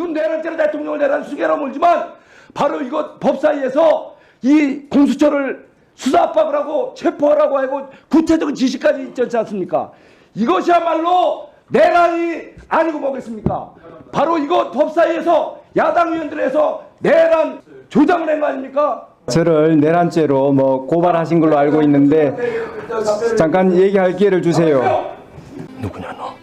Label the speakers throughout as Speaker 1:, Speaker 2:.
Speaker 1: 지금 내란죄로 대통령을 내란 수개로 몰지만 바로 이것 법사위에서 이 공수처를 수사 압박을 하고 체포하라고 하고 구체적인 지시까지 있지 않습니까? 이것이야말로 내란이 아니고 뭐겠습니까? 바로 이것 법사위에서 야당 의원들에서 내란 조장을 한 거 아닙니까?
Speaker 2: 저를 내란죄로 고발하신 걸로 알고 있는데 잠깐 얘기할 기회를 주세요.
Speaker 1: 누구냐 너?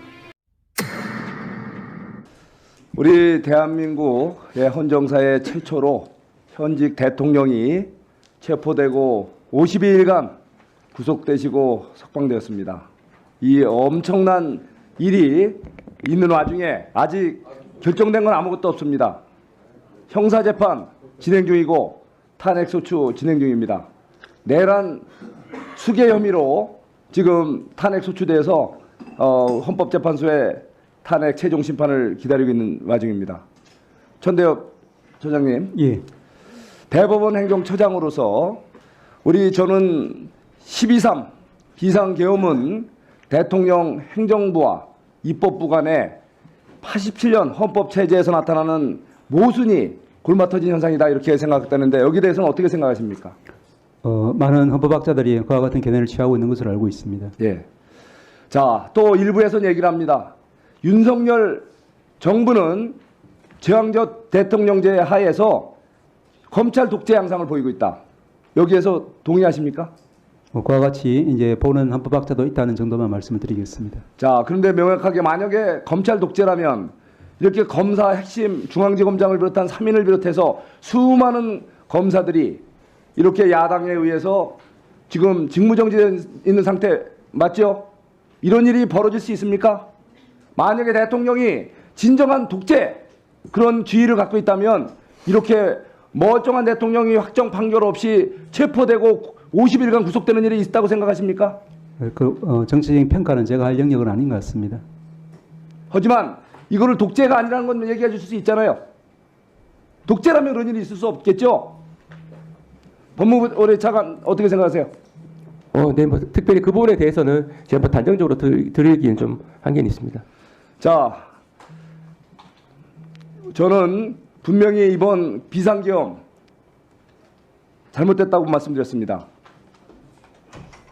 Speaker 1: 우리 대한민국의 헌정사의 최초로 현직 대통령이 체포되고 52일간 구속되시고 석방되었습니다. 이 엄청난 일이 있는 와중에 아직 결정된 건 아무것도 없습니다. 형사재판 진행 중이고 탄핵소추 진행 중입니다. 내란 수개 혐의로 지금 탄핵소추돼서 헌법재판소에 탄핵 최종 심판을 기다리고 있는 와중입니다. 천대엽 처장님,
Speaker 2: 예.
Speaker 1: 대법원 행정처장으로서 저는 12.3 비상계엄은 대통령 행정부와 입법부 간에 87년 헌법체제에서 나타나는 모순이 골마터진 현상이다 이렇게 생각했다는데 여기에 대해서는 어떻게 생각하십니까?
Speaker 2: 많은 헌법학자들이 그와 같은 견해를 취하고 있는 것으로 알고 있습니다.
Speaker 1: 예. 자, 또 일부에서는 얘기를 합니다. 윤석열 정부는 제왕적 대통령제 하에서 검찰 독재 양상을 보이고 있다. 여기에서 동의하십니까?
Speaker 2: 그와 같이 이제 보는 헌법학자도 있다는 정도만 말씀을 드리겠습니다.
Speaker 1: 자, 그런데 명확하게 만약에 검찰 독재라면 이렇게 검사 핵심 중앙지검장을 비롯한 3인을 비롯해서 수많은 검사들이 이렇게 야당에 의해서 지금 직무정지되어 있는 상태 맞죠? 이런 일이 벌어질 수 있습니까? 만약에 대통령이 진정한 독재 그런 지위를 갖고 있다면 이렇게 멀쩡한 대통령이 확정 판결 없이 체포되고 50일간 구속되는 일이 있다고 생각하십니까?
Speaker 2: 정치적인 평가는 제가 할 영역은 아닌 것 같습니다.
Speaker 1: 하지만 이거를 독재가 아니라는 건 얘기해 줄 수 있잖아요. 독재라면 그런 일이 있을 수 없겠죠? 법무부 차관 어떻게 생각하세요?
Speaker 3: 네, 특별히 그 부분에 대해서는 제가 단정적으로 드리기는 좀 한계는 있습니다.
Speaker 1: 자, 저는 분명히 이번 비상계엄 잘못됐다고 말씀드렸습니다.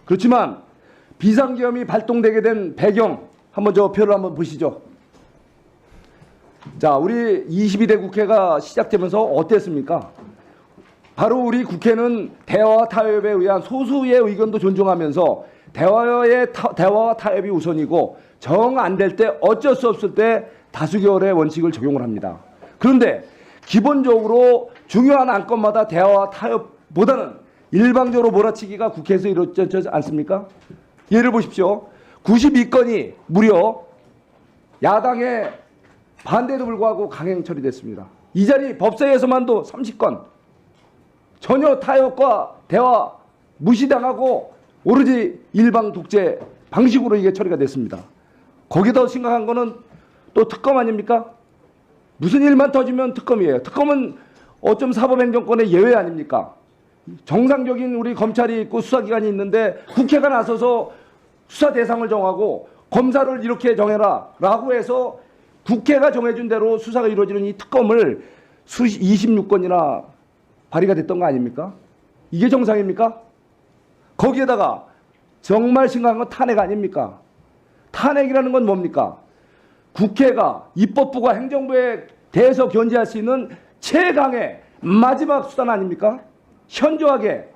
Speaker 1: 그렇지만 비상계엄이 발동되게 된 배경 한번 저 표를 한번 보시죠. 자, 우리 22대 국회가 시작되면서 어땠습니까? 바로 우리 국회는 대화와 타협에 의한 소수의 의견도 존중하면서 대화와 타협이 우선이고 정 안 될 때 어쩔 수 없을 때 다수결의 원칙을 적용을 합니다. 그런데 기본적으로 중요한 안건마다 대화와 타협보다는 일방적으로 몰아치기가 국회에서 이루어지지 않습니까? 예를 보십시오. 92건이 무려 야당의 반대에도 불구하고 강행 처리됐습니다. 이 자리 법사위에서만도 30건 전혀 타협과 대화 무시당하고 오로지 일방 독재 방식으로 이게 처리가 됐습니다. 거기다 심각한 거는 또 특검 아닙니까? 무슨 일만 터지면 특검이에요. 특검은 어쩜 사법행정권의 예외 아닙니까? 정상적인 우리 검찰이 있고 수사기관이 있는데 국회가 나서서 수사 대상을 정하고 검사를 이렇게 정해라 라고 해서 국회가 정해준 대로 수사가 이루어지는 이 특검을 26건이나 발의가 됐던 거 아닙니까? 이게 정상입니까? 거기에다가 정말 심각한 건 탄핵 아닙니까? 탄핵이라는 건 뭡니까? 국회가 입법부가 행정부에 대해서 견제할 수 있는 최강의 마지막 수단 아닙니까? 현저하게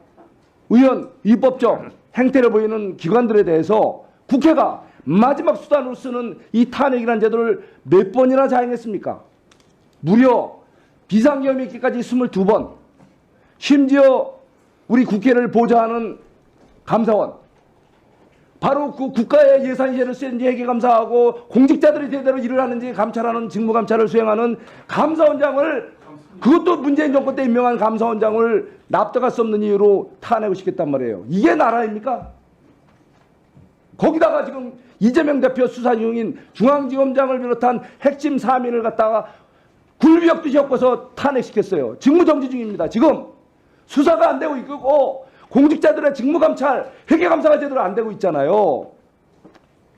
Speaker 1: 의원 위법적 행태를 보이는 기관들에 대해서 국회가 마지막 수단으로 쓰는 이 탄핵이라는 제도를 몇 번이나 자행했습니까? 무려 비상계엄이 있기까지 22번, 심지어 우리 국회를 보좌하는 감사원, 바로 그 국가의 예산제를 쓰는지 회계감사하고 공직자들이 제대로 일을 하는지 감찰하는 직무감찰을 수행하는 감사원장을, 그것도 문재인 정권 때 임명한 감사원장을 납득할 수 없는 이유로 탄핵을 시켰단 말이에요. 이게 나라입니까? 거기다가 지금 이재명 대표 수사 중인 중앙지검장을 비롯한 핵심 3인을 갖다가 굴비역듯이 엮어서 탄핵시켰어요. 직무정지 중입니다. 지금 수사가 안 되고 있고 공직자들의 직무감찰, 회계감사가 제대로 안 되고 있잖아요.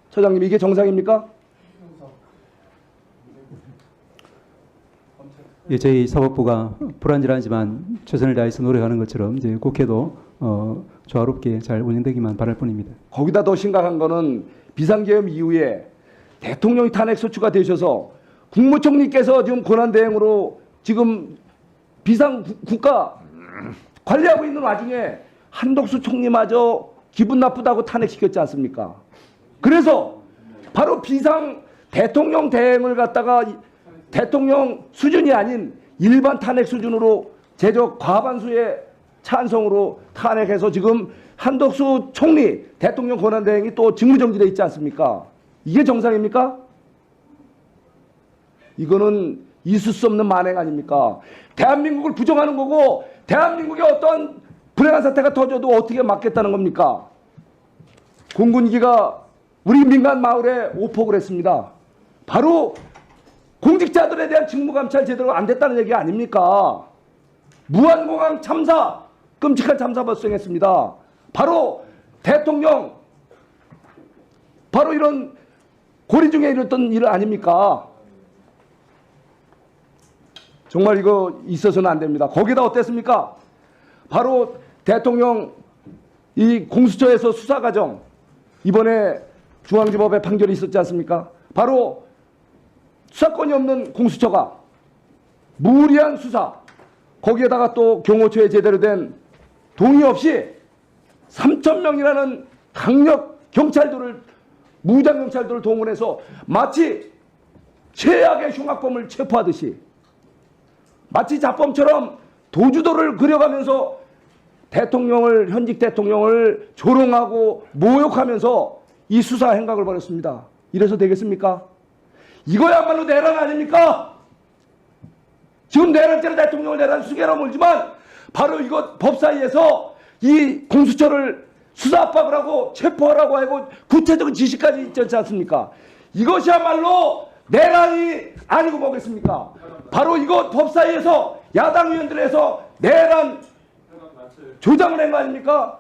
Speaker 1: 처장님, 이게 정상입니까?
Speaker 4: 예, 저희 사법부가 불안전하지만 최선을 다해서 노력하는 것처럼 이제 국회도 조화롭게 잘 운영되기만 바랄 뿐입니다.
Speaker 1: 거기다 더 심각한 거는 비상계엄 이후에 대통령이 탄핵 소추가 되셔서 국무총리께서 지금 권한대행으로 지금 비상국가 관리하고 있는 와중에 한덕수 총리마저 기분 나쁘다고 탄핵시켰지 않습니까? 그래서 바로 비상 대통령 대행을 갖다가 대통령 수준이 아닌 일반 탄핵 수준으로 제적 과반수의 찬성으로 탄핵해서 지금 한덕수 총리 대통령 권한대행이 또 직무정지돼 있지 않습니까? 이게 정상입니까? 이거는 있을 수 없는 만행 아닙니까? 대한민국을 부정하는 거고 대한민국에 어떤 불행한 사태가 터져도 어떻게 막겠다는 겁니까? 공군기가 우리 민간 마을에 오폭을 했습니다. 바로 공직자들에 대한 직무감찰 제대로 안 됐다는 얘기 아닙니까? 무한공항 참사, 끔찍한 참사 발생했습니다. 바로 대통령, 바로 이런 고리 중에 이랬던 일 아닙니까? 정말 이거 있어서는 안 됩니다. 거기다 어땠습니까? 바로 대통령 이 공수처에서 수사 과정, 이번에 중앙지법에 판결이 있었지 않습니까? 바로 수사권이 없는 공수처가 무리한 수사, 거기에다가 또 경호처에 제대로 된 동의 없이 3,000명이라는 강력 경찰들을, 무장 경찰들을 동원해서 마치 최악의 흉악범을 체포하듯이 마치 자범처럼 도주도를 그려가면서 대통령을, 현직 대통령을 조롱하고 모욕하면서 이 수사 행각을 벌였습니다. 이래서 되겠습니까? 이거야말로 내란 아닙니까? 지금 내란죄로 대통령을 내란 수개로 몰지만 바로 이것 법사위에서 이 공수처를 수사 압박을 하고 체포하라고 하고 구체적인 지시까지 있지 않습니까? 이것이야말로 내란이 아니고 뭐겠습니까? 바로 이것 법사위에서 야당 의원들에서 내란 조장을 한 거 아닙니까?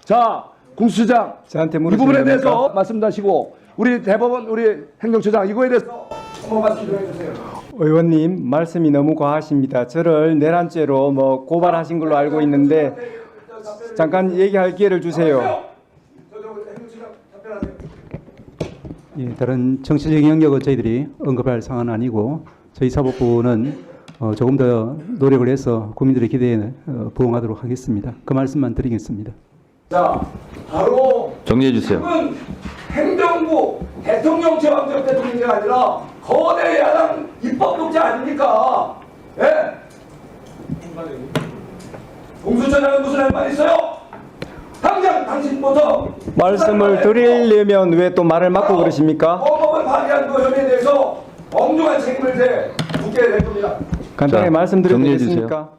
Speaker 1: 자, 공수처장
Speaker 2: 저한테
Speaker 1: 이
Speaker 2: 물으시는
Speaker 1: 부분에
Speaker 2: 겁니까?
Speaker 1: 대해서 말씀하시고 우리 대법원 우리 행정처장 이거에 대해서 한번 말씀 좀 해주세요.
Speaker 2: 의원님 말씀이 너무 과하십니다. 저를 내란죄로 뭐 고발하신 걸로 알고 있는데 잠깐 얘기할 기회를 주세요.
Speaker 4: 예, 다른 정치적인 영역은 저희들이 언급할 상황은 아니고 저희 사법부는 조금 더 노력을 해서 국민들의 기대에 부응하도록 하겠습니다. 그 말씀만 드리겠습니다.
Speaker 1: 자, 바로
Speaker 5: 정리해 주세요.
Speaker 1: 지금은 행정부 대통령 제왕적 대통령이 아니라 거대 야당 입법 독재 아닙니까? 예? 공수처장은 무슨 할 말 있어요? 당장 당신부터
Speaker 2: 말씀을 드리려면 왜 또 말을 막고 그러십니까?
Speaker 1: 헌법을 파기한 그 혐의에 대해서 엄중한 책임을 져 묻게 될 겁니다.
Speaker 2: 간단히
Speaker 5: 자,
Speaker 2: 말씀드려도
Speaker 5: 정리해 주세요.
Speaker 2: 되겠습니까?